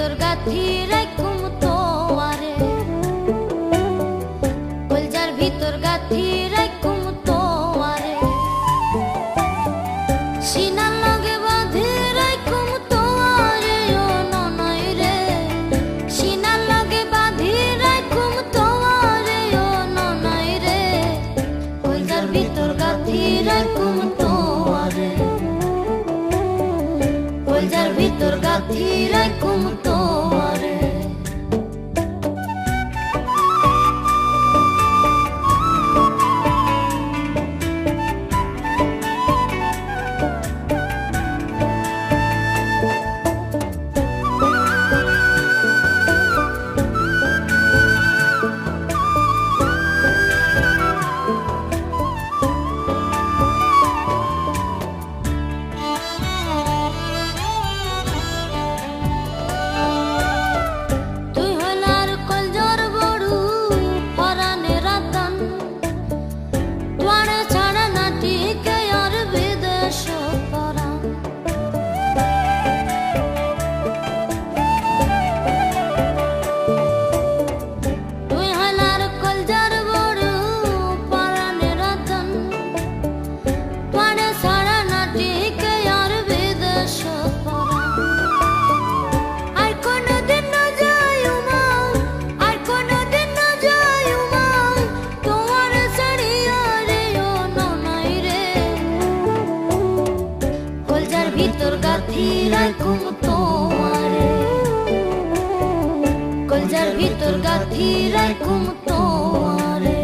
ভিতর গাথি রাখুম তোয়ারে, কলজার ভিতর গাথি রাখুম তোয়ারে, সিনার লগে বাঁধি রাখুম তোয়ারে ও ননই রে, সিনার লগে বাঁধি রাখুম তোয়ারে ও ননই রে, কলজার ভিতর গাথি রাখুম তোয়ারে, কলজার ভিতর গাথি রাখুম তোয়ারে। ভিতর গাথি রাখুম তোয়ারে, কলজার ভিতর গাথি রাখুম তোয়ারে।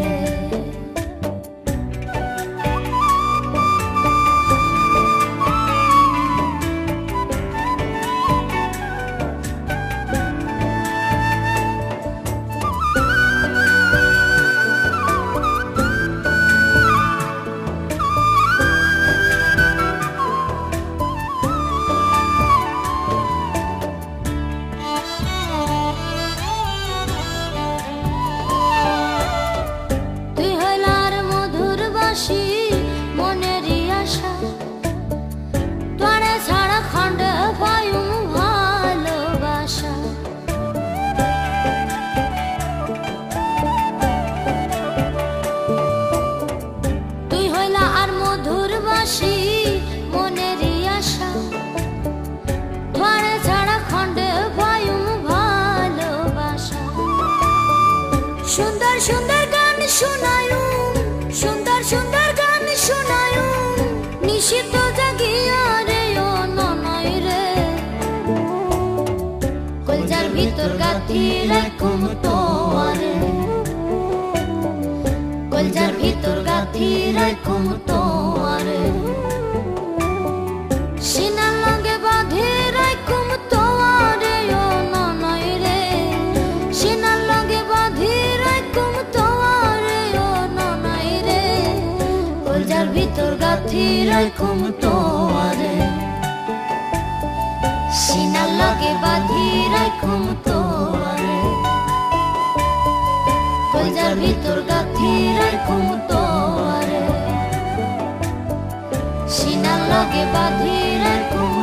মনেরই আশা তোরে ছাড়া খন্ডে পায়ু ভালোবাসা, তুই হইলা আর মধুর বাসি মনেরই আশা, তোরে ছাড়া খন্ডে পায়ু ভালোবাসা। সুন্দর সুন্দর গান শোনায়ু, সুন্দর সুন্দর গান শোনায়ু, নিশিত জাগিয়া রে ও ননই রে, কলজার ভিতর গাথি রাখুম তোয়ারে, কলজার ভিতর গাথি রাখুম তোয়ারে, সিনার লগে বাঁধি রাখুম তোয়ারে ও ননই রে, সিনার লগে বাঁধি রাখুম তোয়ারে ও ননই রে, কলজার ভিতর গাথি রাখুম তোয়ারে, সিনার লগে বাঁধি রাখুম তোয়ারে, কলজার ভিতর গাথি রাখুম তোয়ারে, সিনার লগে বাঁধি রাখুম